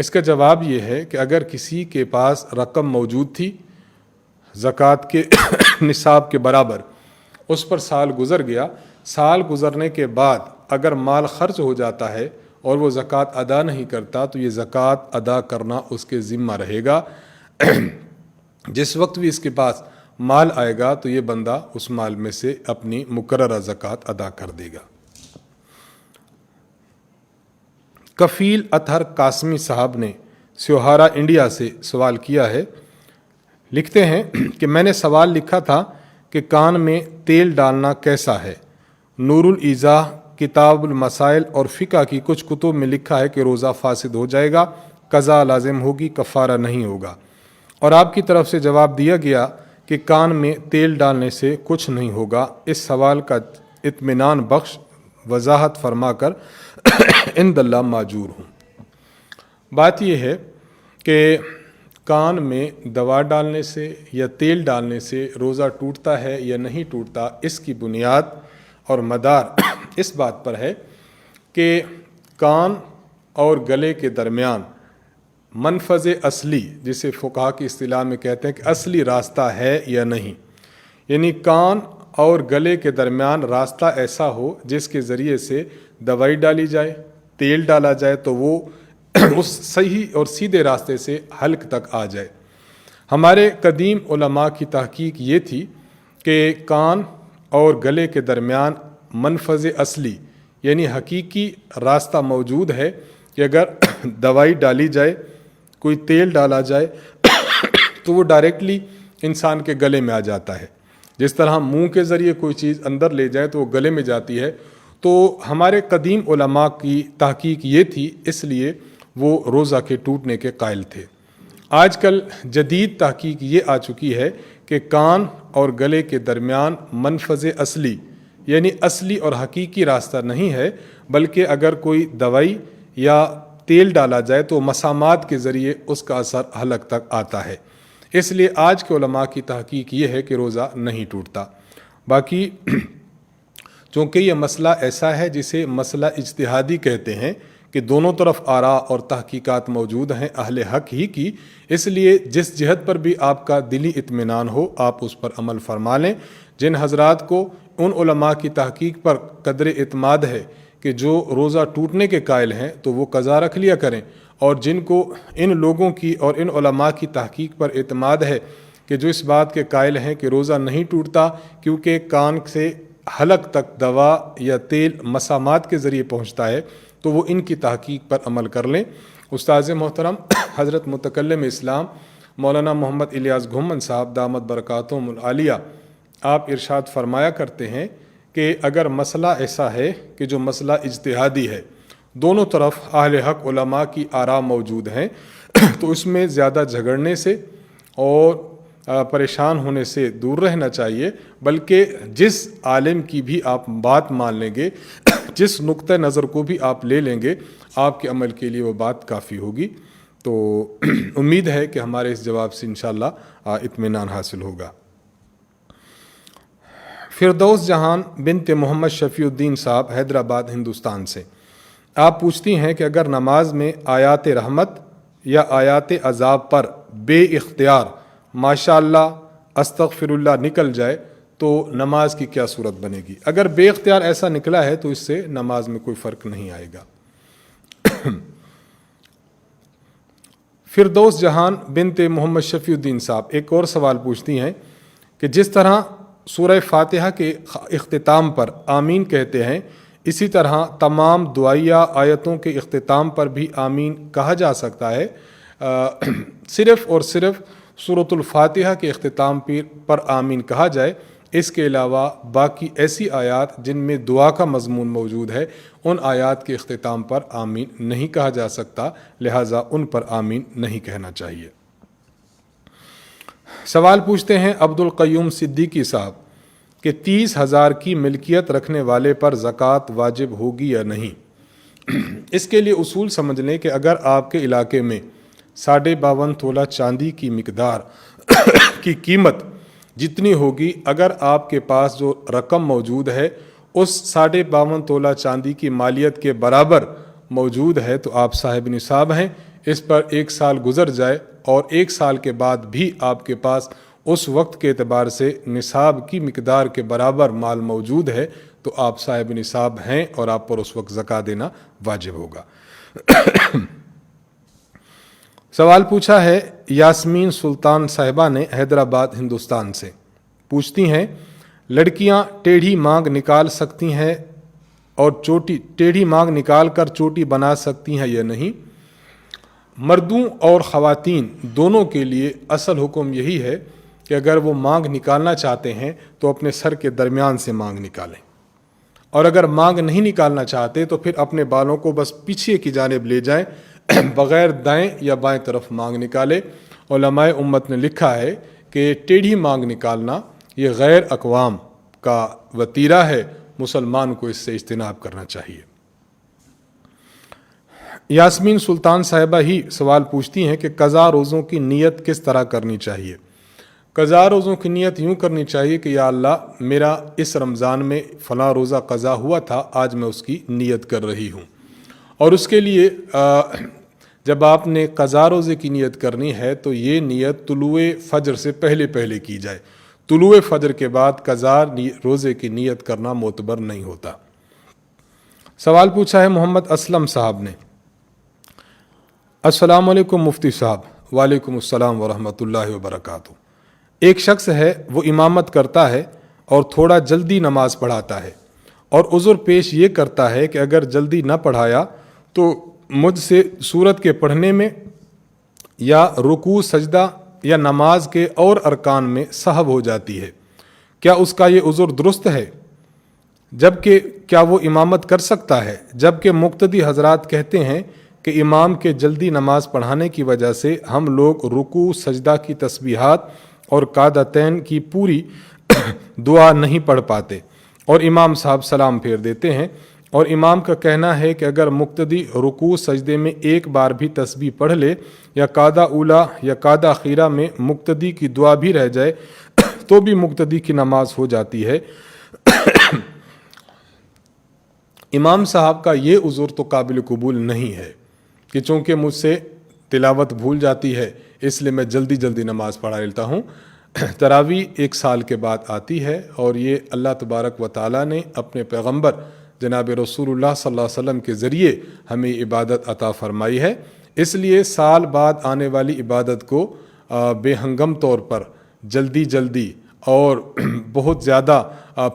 اس کا جواب یہ ہے کہ اگر کسی کے پاس رقم موجود تھی زکوٰۃ کے نصاب کے برابر، اس پر سال گزر گیا، سال گزرنے کے بعد اگر مال خرچ ہو جاتا ہے اور وہ زکوٰۃ ادا نہیں کرتا تو یہ زکوٰۃ ادا کرنا اس کے ذمہ رہے گا۔ جس وقت بھی اس کے پاس مال آئے گا تو یہ بندہ اس مال میں سے اپنی مقررہ زکوٰۃ ادا کر دے گا۔ کفیل اطہر قاسمی صاحب نے سیوہارا انڈیا سے سوال کیا ہے، لکھتے ہیں کہ میں نے سوال لکھا تھا کہ کان میں تیل ڈالنا کیسا ہے؟ نور الایضاح، کتاب المسائل اور فقہ کی کچھ کتب میں لکھا ہے کہ روزہ فاسد ہو جائے گا، قضا لازم ہوگی، کفارہ نہیں ہوگا، اور آپ کی طرف سے جواب دیا گیا کہ کان میں تیل ڈالنے سے کچھ نہیں ہوگا۔ اس سوال کا اطمینان بخش وضاحت فرما کر عند اللہ ماجور ہوں۔ بات یہ ہے کہ کان میں دوا ڈالنے سے یا تیل ڈالنے سے روزہ ٹوٹتا ہے یا نہیں ٹوٹتا، اس کی بنیاد اور مدار اس بات پر ہے کہ کان اور گلے کے درمیان منفذ اصلی، جسے فقہا کی اصطلاح میں کہتے ہیں کہ اصلی راستہ ہے یا نہیں، یعنی کان اور گلے کے درمیان راستہ ایسا ہو جس کے ذریعے سے دوائی ڈالی جائے، تیل ڈالا جائے تو وہ اس صحیح اور سیدھے راستے سے حلق تک آ جائے۔ ہمارے قدیم علماء کی تحقیق یہ تھی کہ کان اور گلے کے درمیان منفذ اصلی یعنی حقیقی راستہ موجود ہے کہ اگر دوائی ڈالی جائے، کوئی تیل ڈالا جائے تو وہ ڈائریکٹلی انسان کے گلے میں آ جاتا ہے، جس طرح منہ کے ذریعے کوئی چیز اندر لے جائے تو وہ گلے میں جاتی ہے۔ تو ہمارے قدیم علماء کی تحقیق یہ تھی، اس لیے وہ روزہ کے ٹوٹنے کے قائل تھے۔ آج کل جدید تحقیق یہ آ چکی ہے کہ کان اور گلے کے درمیان منفذ اصلی یعنی اصلی اور حقیقی راستہ نہیں ہے، بلکہ اگر کوئی دوائی یا تیل ڈالا جائے تو مسامات کے ذریعے اس کا اثر حلق تک آتا ہے۔ اس لیے آج کے علماء کی تحقیق یہ ہے کہ روزہ نہیں ٹوٹتا۔ باقی چونکہ یہ مسئلہ ایسا ہے جسے مسئلہ اجتہادی کہتے ہیں کہ دونوں طرف آراء اور تحقیقات موجود ہیں اہل حق ہی کی، اس لیے جس جہت پر بھی آپ کا دلی اطمینان ہو آپ اس پر عمل فرما لیں۔ جن حضرات کو ان علماء کی تحقیق پر قدر اعتماد ہے کہ جو روزہ ٹوٹنے کے قائل ہیں تو وہ قضا رکھ لیا کریں، اور جن کو ان لوگوں کی اور ان علماء کی تحقیق پر اعتماد ہے کہ جو اس بات کے قائل ہیں کہ روزہ نہیں ٹوٹتا کیونکہ کان سے حلق تک دوا یا تیل مسامات کے ذریعے پہنچتا ہے، تو وہ ان کی تحقیق پر عمل کر لیں۔ استاذ محترم حضرت متکلم اسلام مولانا محمد الیاس گھمن صاحب دامت برکاتہم العالیہ آپ ارشاد فرمایا کرتے ہیں کہ اگر مسئلہ ایسا ہے کہ جو مسئلہ اجتہادی ہے، دونوں طرف اہل حق علماء کی آراء موجود ہیں، تو اس میں زیادہ جھگڑنے سے اور پریشان ہونے سے دور رہنا چاہیے، بلکہ جس عالم کی بھی آپ بات مان لیں گے، جس نقطہ نظر کو بھی آپ لے لیں گے، آپ کے عمل کے لیے وہ بات کافی ہوگی۔ تو امید ہے کہ ہمارے اس جواب سے انشاءاللہ اطمینان حاصل ہوگا۔ فردوس جہان بنت محمد شفیع الدین صاحب حیدرآباد ہندوستان سے آپ پوچھتی ہیں کہ اگر نماز میں آیات رحمت یا آیات عذاب پر بے اختیار ماشاء اللہ استغفر اللہ نکل جائے تو نماز کی کیا صورت بنے گی؟ اگر بے اختیار ایسا نکلا ہے تو اس سے نماز میں کوئی فرق نہیں آئے گا۔ فردوس جہان بنت محمد شفیع الدین صاحب ایک اور سوال پوچھتی ہیں کہ جس طرح سورہ فاتحہ کے اختتام پر آمین کہتے ہیں، اسی طرح تمام دعائیہ آیتوں کے اختتام پر بھی آمین کہا جا سکتا ہے؟ صرف اور صرف سورۃ الفاتحہ کے اختتام پر آمین کہا جائے، اس کے علاوہ باقی ایسی آیات جن میں دعا کا مضمون موجود ہے ان آیات کے اختتام پر آمین نہیں کہا جا سکتا، لہٰذا ان پر آمین نہیں کہنا چاہیے۔ سوال پوچھتے ہیں عبد القیوم صدیقی صاحب کہ 30,000 کی ملکیت رکھنے والے پر زکوٰۃ واجب ہوگی یا نہیں؟ اس کے لیے اصول سمجھ لیں کہ اگر آپ کے علاقے میں 52.5 تولہ چاندی کی مقدار کی قیمت جتنی ہوگی، اگر آپ کے پاس جو رقم موجود ہے اس 52.5 تولہ چاندی کی مالیت کے برابر موجود ہے تو آپ صاحب نصاب ہیں، اس پر 1 سال گزر جائے اور 1 سال کے بعد بھی آپ کے پاس اس وقت کے اعتبار سے نصاب کی مقدار کے برابر مال موجود ہے تو آپ صاحب نصاب ہیں اور آپ پر اس وقت زکوٰۃ دینا واجب ہوگا۔ سوال پوچھا ہے یاسمین سلطان صاحبہ نے حیدرآباد ہندوستان سے، پوچھتی ہیں لڑکیاں ٹیڑھی مانگ نکال سکتی ہیں اور ٹیڑھی مانگ نکال کر چوٹی بنا سکتی ہیں یا نہیں؟ مردوں اور خواتین دونوں کے لیے اصل حکم یہی ہے کہ اگر وہ مانگ نکالنا چاہتے ہیں تو اپنے سر کے درمیان سے مانگ نکالیں، اور اگر مانگ نہیں نکالنا چاہتے تو پھر اپنے بالوں کو بس پیچھے کی جانب لے جائیں، بغیر دائیں یا بائیں طرف مانگ نکالے۔ علماء امت نے لکھا ہے کہ ٹیڑھی مانگ نکالنا یہ غیر اقوام کا وتیرہ ہے، مسلمان کو اس سے اجتناب کرنا چاہیے۔ یاسمین سلطان صاحبہ ہی سوال پوچھتی ہیں کہ قضا روزوں کی نیت کس طرح کرنی چاہیے؟ قضا روزوں کی نیت یوں کرنی چاہیے کہ یا اللہ میرا اس رمضان میں فلاں روزہ قضا ہوا تھا، آج میں اس کی نیت کر رہی ہوں۔ اور اس کے لیے جب آپ نے قضا روزے کی نیت کرنی ہے تو یہ نیت طلوع فجر سے پہلے کی جائے۔ طلوع فجر کے بعد قضا روزے کی نیت کرنا معتبر نہیں ہوتا۔ سوال پوچھا ہے محمد اسلم صاحب نے، السلام علیکم مفتی صاحب۔ وعلیکم السلام ورحمۃ اللہ وبرکاتہ۔ ایک شخص ہے وہ امامت کرتا ہے اور تھوڑا جلدی نماز پڑھاتا ہے اور عذر پیش یہ کرتا ہے کہ اگر جلدی نہ پڑھایا تو مجھ سے سورت کے پڑھنے میں یا رکوع سجدہ یا نماز کے اور ارکان میں سہو ہو جاتی ہے، کیا اس کا یہ عذر درست ہے؟ جبکہ کیا وہ امامت کر سکتا ہے؟ جبکہ مقتدی حضرات کہتے ہیں کہ امام کے جلدی نماز پڑھانے کی وجہ سے ہم لوگ رکوع سجدہ کی تسبیحات اور قعدتین کی پوری دعا نہیں پڑھ پاتے اور امام صاحب سلام پھیر دیتے ہیں، اور امام کا کہنا ہے کہ اگر مقتدی رکوع سجدے میں ایک بار بھی تسبیح پڑھ لے یا قعدہ اولا یا قعدہ اخیرہ میں مقتدی کی دعا بھی رہ جائے تو بھی مقتدی کی نماز ہو جاتی ہے۔ امام صاحب کا یہ عذر تو قابل قبول نہیں ہے کہ چونکہ مجھ سے تلاوت بھول جاتی ہے اس لیے میں جلدی نماز پڑھا لیتا ہوں۔ تراویح 1 سال کے بعد آتی ہے اور یہ اللہ تبارک و تعالیٰ نے اپنے پیغمبر جناب رسول اللہ صلی اللہ علیہ وسلم کے ذریعے ہمیں عبادت عطا فرمائی ہے، اس لیے سال بعد آنے والی عبادت کو بے ہنگم طور پر جلدی اور بہت زیادہ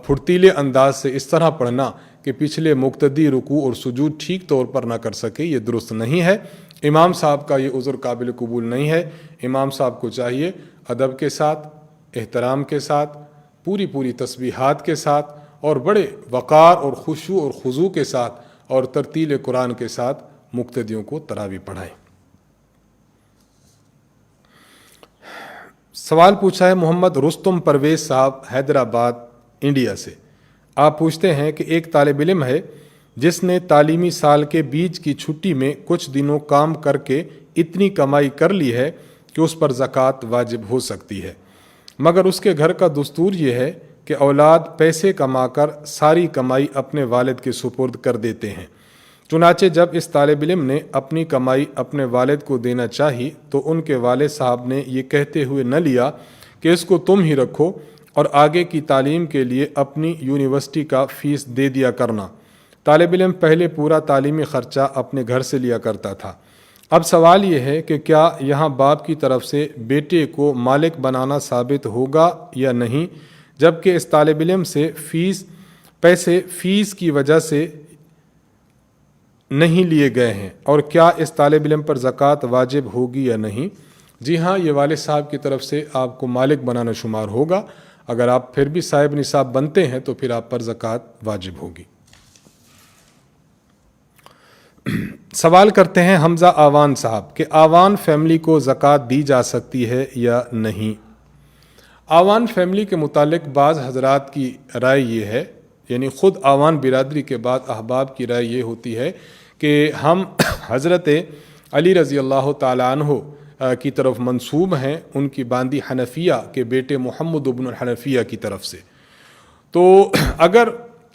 پھرتیلے انداز سے اس طرح پڑھنا کہ پچھلے مقتدی رکوع اور سجود ٹھیک طور پر نہ کر سکے، یہ درست نہیں ہے۔ امام صاحب کا یہ عذر قابل قبول نہیں ہے۔ امام صاحب کو چاہیے ادب کے ساتھ، احترام کے ساتھ، پوری تسبیحات کے ساتھ اور بڑے وقار اور خشوع اور خضوع کے ساتھ اور ترتیل قرآن کے ساتھ مقتدیوں کو تراویح پڑھائیں۔ سوال پوچھا ہے محمد رستم پرویز صاحب حیدرآباد انڈیا سے، آپ پوچھتے ہیں کہ ایک طالب علم ہے جس نے تعلیمی سال کے بیچ کی چھٹی میں کچھ دنوں کام کر کے اتنی کمائی کر لی ہے کہ اس پر زکوٰۃ واجب ہو سکتی ہے، مگر اس کے گھر کا دستور یہ ہے کہ اولاد پیسے کما کر ساری کمائی اپنے والد کے سپرد کر دیتے ہیں۔ چنانچہ جب اس طالب علم نے اپنی کمائی اپنے والد کو دینا چاہی تو ان کے والد صاحب نے یہ کہتے ہوئے نہ لیا کہ اس کو تم ہی رکھو اور آگے کی تعلیم کے لیے اپنی یونیورسٹی کا فیس دے دیا کرنا۔ طالب علم پہلے پورا تعلیمی خرچہ اپنے گھر سے لیا کرتا تھا۔ اب سوال یہ ہے کہ کیا یہاں باپ کی طرف سے بیٹے کو مالک بنانا ثابت ہوگا یا نہیں، جبکہ اس طالب علم سے پیسے فیس کی وجہ سے نہیں لیے گئے ہیں، اور کیا اس طالب علم پر زکوٰۃ واجب ہوگی یا نہیں؟ جی ہاں، یہ والد صاحب کی طرف سے آپ کو مالک بنانا شمار ہوگا، اگر آپ پھر بھی صاحب نصاب بنتے ہیں تو پھر آپ پر زکوٰۃ واجب ہوگی۔ سوال کرتے ہیں حمزہ آوان صاحب کہ آوان فیملی کو زکوٰۃ دی جا سکتی ہے یا نہیں؟ آوان فیملی کے متعلق بعض حضرات کی رائے یہ ہے، یعنی خود آوان برادری کے بعد احباب کی رائے یہ ہوتی ہے کہ ہم حضرت علی رضی اللہ تعالیٰ عنہ کی طرف منسوب ہیں، ان کی باندی حنفیہ کے بیٹے محمد ابن الحنفیہ کی طرف سے۔ تو اگر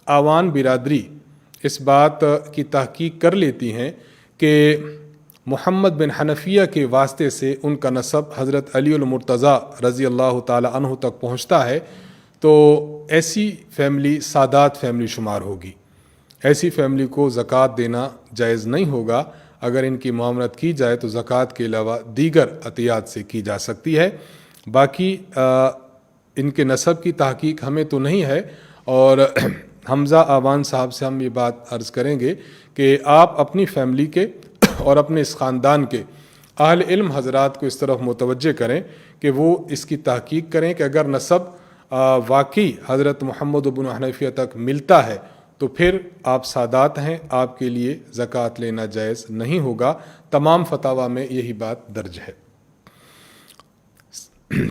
آوان برادری اس بات کی تحقیق کر لیتی ہیں کہ محمد بن حنفیہ کے واسطے سے ان کا نسب حضرت علی المرتضیٰ رضی اللہ تعالی عنہ تک پہنچتا ہے تو ایسی فیملی سادات فیملی شمار ہوگی. ایسی فیملی کو زکوٰۃ دینا جائز نہیں ہوگا. اگر ان کی معاملت کی جائے تو زکوٰۃ کے علاوہ دیگر عطیات سے کی جا سکتی ہے. باقی ان کے نسب کی تحقیق ہمیں تو نہیں ہے، اور حمزہ آوان صاحب سے ہم یہ بات عرض کریں گے کہ آپ اپنی فیملی کے اور اپنے اس خاندان کے اہل علم حضرات کو اس طرف متوجہ کریں کہ وہ اس کی تحقیق کریں کہ اگر نسب واقعی حضرت محمد بن حنفیہ تک ملتا ہے تو پھر آپ سادات ہیں، آپ کے لیے زکوٰۃ لینا جائز نہیں ہوگا. تمام فتاوی میں یہی بات درج ہے.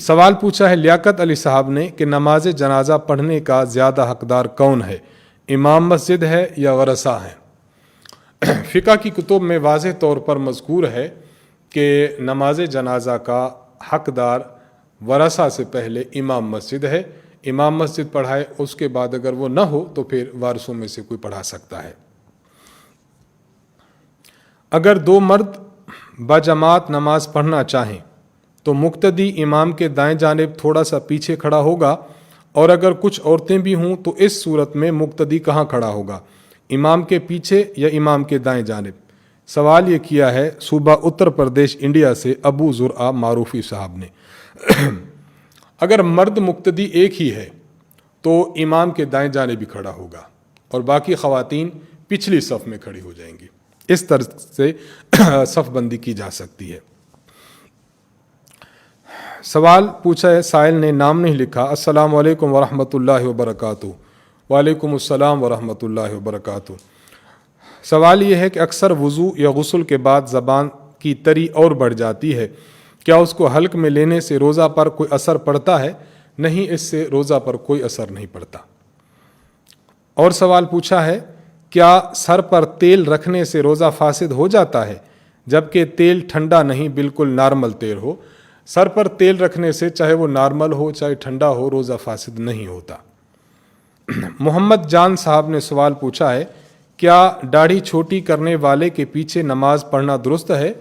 سوال پوچھا ہے لیاقت علی صاحب نے کہ نماز جنازہ پڑھنے کا زیادہ حقدار کون ہے، امام مسجد ہے یا ورثہ ہیں؟ فقہ کی کتب میں واضح طور پر مذکور ہے کہ نماز جنازہ کا حقدار ورثہ سے پہلے امام مسجد ہے. امام مسجد پڑھائے، اس کے بعد اگر وہ نہ ہو تو پھر وارثوں میں سے کوئی پڑھا سکتا ہے. اگر دو مرد باجماعت نماز پڑھنا چاہیں تو مقتدی امام کے دائیں جانب تھوڑا سا پیچھے کھڑا ہوگا، اور اگر کچھ عورتیں بھی ہوں تو اس صورت میں مقتدی کہاں کھڑا ہوگا، امام کے پیچھے یا امام کے دائیں جانب؟ سوال یہ کیا ہے صوبہ اتر پردیش انڈیا سے ابو زرعہ معروفی صاحب نے. اگر مرد مقتدی ایک ہی ہے تو امام کے دائیں جانب بھی کھڑا ہوگا اور باقی خواتین پچھلی صف میں کھڑی ہو جائیں گی. اس طرح سے صف بندی کی جا سکتی ہے. سوال پوچھا ہے، سائل نے نام نہیں لکھا. السلام علیکم ورحمۃ اللہ وبرکاتہ. وعلیکم السلام ورحمۃ اللہ وبرکاتہ. سوال یہ ہے کہ اکثر وضو یا غسل کے بعد زبان کی تری اور بڑھ جاتی ہے، کیا اس کو حلق میں لینے سے روزہ پر کوئی اثر پڑتا ہے؟ نہیں، اس سے روزہ پر کوئی اثر نہیں پڑتا. اور سوال پوچھا ہے، کیا سر پر تیل رکھنے سے روزہ فاسد ہو جاتا ہے جبکہ تیل ٹھنڈا نہیں بالکل نارمل تیل ہو؟ سر پر تیل رکھنے سے چاہے وہ نارمل ہو چاہے ٹھنڈا ہو روزہ فاسد نہیں ہوتا. محمد جان صاحب نے سوال پوچھا ہے، کیا داڑھی چھوٹی کرنے والے کے پیچھے نماز پڑھنا درست ہے؟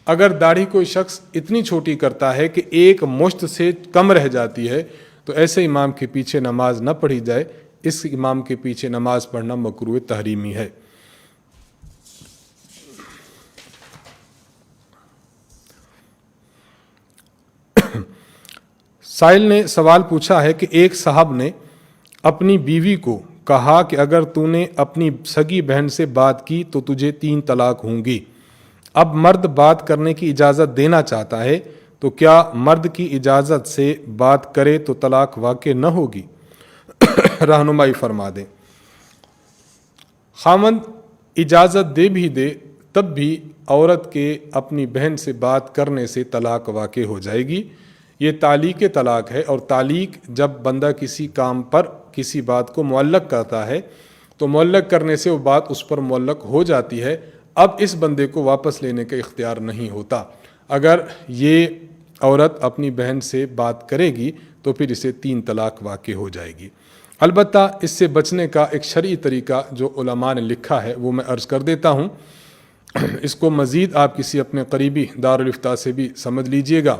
اگر داڑھی کوئی شخص اتنی چھوٹی کرتا ہے کہ ایک مشت سے کم رہ جاتی ہے تو ایسے امام کے پیچھے نماز نہ پڑھی جائے. اس امام کے پیچھے نماز پڑھنا مکروہ تحریمی ہے. سائل نے سوال پوچھا ہے کہ ایک صاحب نے اپنی بیوی کو کہا کہ اگر تو نے اپنی سگی بہن سے بات کی تو تجھے 3 طلاق ہوں گی. اب مرد بات کرنے کی اجازت دینا چاہتا ہے تو کیا مرد کی اجازت سے بات کرے تو طلاق واقع نہ ہوگی؟ رہنمائی فرما دیں. خامند اجازت دے بھی دے تب بھی عورت کے اپنی بہن سے بات کرنے سے طلاق واقع ہو جائے گی. یہ تعلیق طلاق ہے، اور تعلیق جب بندہ کسی کام پر کسی بات کو معلق کرتا ہے تو معلق کرنے سے وہ بات اس پر معلق ہو جاتی ہے. اب اس بندے کو واپس لینے کا اختیار نہیں ہوتا. اگر یہ عورت اپنی بہن سے بات کرے گی تو پھر اسے 3 طلاق واقع ہو جائے گی. البتہ اس سے بچنے کا ایک شرعی طریقہ جو علماء نے لکھا ہے وہ میں عرض کر دیتا ہوں. اس کو مزید آپ کسی اپنے قریبی دارالفتاء سے بھی سمجھ لیجئے گا.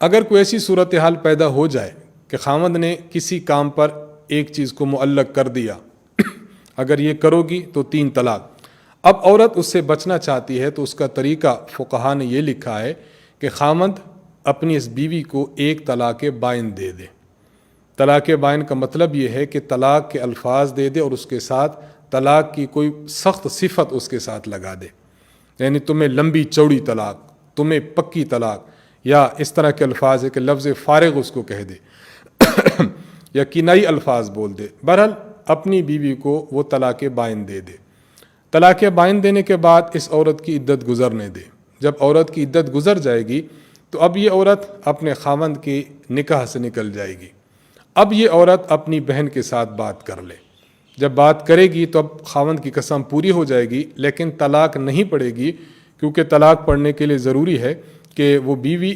اگر کوئی ایسی صورتحال پیدا ہو جائے کہ خاوند نے کسی کام پر ایک چیز کو معلق کر دیا، اگر یہ کرو گی تو 3 طلاق. اب عورت اس سے بچنا چاہتی ہے تو اس کا طریقہ فقہا نے یہ لکھا ہے کہ خاوند اپنی اس بیوی کو 1 طلاق بائن دے دے. طلاق بائن کا مطلب یہ ہے کہ طلاق کے الفاظ دے دے اور اس کے ساتھ طلاق کی کوئی سخت صفت اس کے ساتھ لگا دے. یعنی تمہیں لمبی چوڑی طلاق، تمہیں پکی طلاق، یا اس طرح کے الفاظ ہے کہ لفظ فارغ اس کو کہہ دے یا کنائی الفاظ بول دے. بہرحال اپنی بیوی کو وہ طلاق بائن دے دے. طلاق بائن دینے کے بعد اس عورت کی عدت گزرنے دے. جب عورت کی عدت گزر جائے گی تو اب یہ عورت اپنے خاوند کے نکاح سے نکل جائے گی. اب یہ عورت اپنی بہن کے ساتھ بات کر لے. جب بات کرے گی تو اب خاوند کی قسم پوری ہو جائے گی، لیکن طلاق نہیں پڑے گی، کیونکہ طلاق پڑھنے کے لیے ضروری ہے کہ وہ بیوی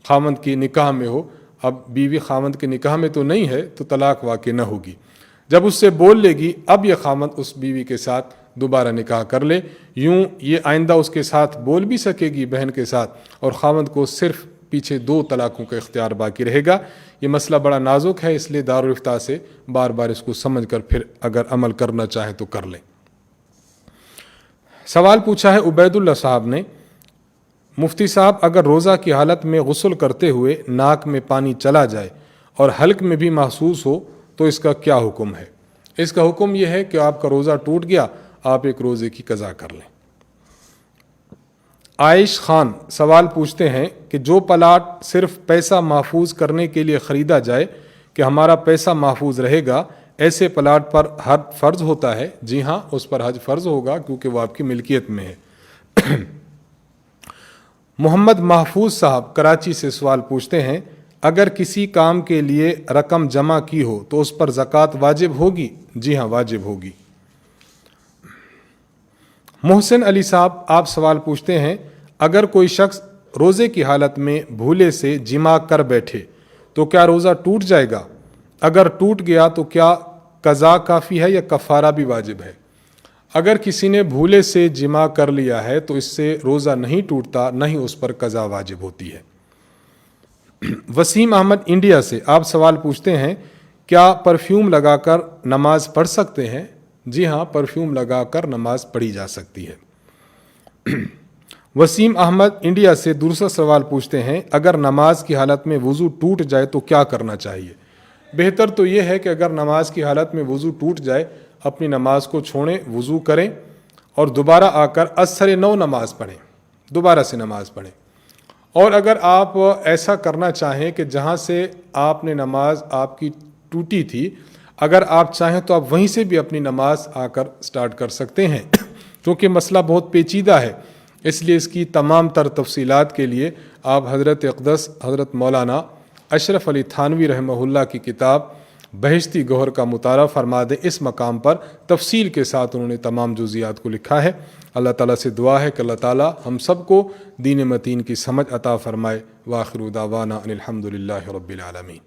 خاوند کی نکاح میں ہو. اب بیوی خاوند کے نکاح میں تو نہیں ہے تو طلاق واقع نہ ہوگی. جب اس سے بول لے گی اب یہ خاوند اس بیوی کے ساتھ دوبارہ نکاح کر لے. یوں یہ آئندہ اس کے ساتھ بول بھی سکے گی بہن کے ساتھ, اور خاوند کو صرف پیچھے 2 طلاقوں کا اختیار باقی رہے گا. یہ مسئلہ بڑا نازک ہے, اس لیے دارالفتاء سے بار بار اس کو سمجھ کر پھر اگر عمل کرنا چاہیں تو کر لیں. سوال پوچھا ہے عبید اللہ صاحب نے, مفتی صاحب اگر روزہ کی حالت میں غسل کرتے ہوئے ناک میں پانی چلا جائے اور حلق میں بھی محسوس ہو تو اس کا کیا حکم ہے؟ اس کا حکم یہ ہے کہ آپ کا روزہ ٹوٹ گیا, آپ ایک روزے کی قضا کر لیں. عائش خان سوال پوچھتے ہیں کہ جو پلاٹ صرف پیسہ محفوظ کرنے کے لیے خریدا جائے کہ ہمارا پیسہ محفوظ رہے گا, ایسے پلاٹ پر حج فرض ہوتا ہے؟ جی ہاں, اس پر حج فرض ہوگا کیونکہ وہ آپ کی ملکیت میں ہے. محمد محفوظ صاحب کراچی سے سوال پوچھتے ہیں, اگر کسی کام کے لیے رقم جمع کی ہو تو اس پر زکوٰۃ واجب ہوگی؟ جی ہاں, واجب ہوگی. محسن علی صاحب آپ سوال پوچھتے ہیں, اگر کوئی شخص روزے کی حالت میں بھولے سے جمع کر بیٹھے تو کیا روزہ ٹوٹ جائے گا؟ اگر ٹوٹ گیا تو کیا قضا کافی ہے یا کفارہ بھی واجب ہے؟ اگر کسی نے بھولے سے جمع کر لیا ہے تو اس سے روزہ نہیں ٹوٹتا, نہ ہی اس پر قضا واجب ہوتی ہے. وسیم احمد انڈیا سے آپ سوال پوچھتے ہیں, کیا پرفیوم لگا کر نماز پڑھ سکتے ہیں؟ جی ہاں, پرفیوم لگا کر نماز پڑھی جا سکتی ہے. وسیم احمد انڈیا سے دوسرا سوال پوچھتے ہیں, اگر نماز کی حالت میں وضو ٹوٹ جائے تو کیا کرنا چاہیے؟ بہتر تو یہ ہے کہ اگر نماز کی حالت میں وضو ٹوٹ جائے اپنی نماز کو چھوڑیں, وضو کریں اور دوبارہ آ کر اثر نو نماز پڑھیں, دوبارہ سے نماز پڑھیں. اور اگر آپ ایسا کرنا چاہیں کہ جہاں سے آپ نے نماز آپ کی ٹوٹی تھی, اگر آپ چاہیں تو آپ وہیں سے بھی اپنی نماز آ کر سٹارٹ کر سکتے ہیں, کیونکہ مسئلہ بہت پیچیدہ ہے. اس لیے اس کی تمام تر تفصیلات کے لیے آپ حضرت اقدس حضرت مولانا اشرف علی تھانوی رحمہ اللہ کی کتاب بہشتی گوہر کا مطالعہ فرما دیں. اس مقام پر تفصیل کے ساتھ انہوں نے تمام جزیات کو لکھا ہے. اللہ تعالیٰ سے دعا ہے کہ اللہ تعالیٰ ہم سب کو دین متین کی سمجھ عطا فرمائے. وآخر دعوانا ان الحمد للہ رب العالمین.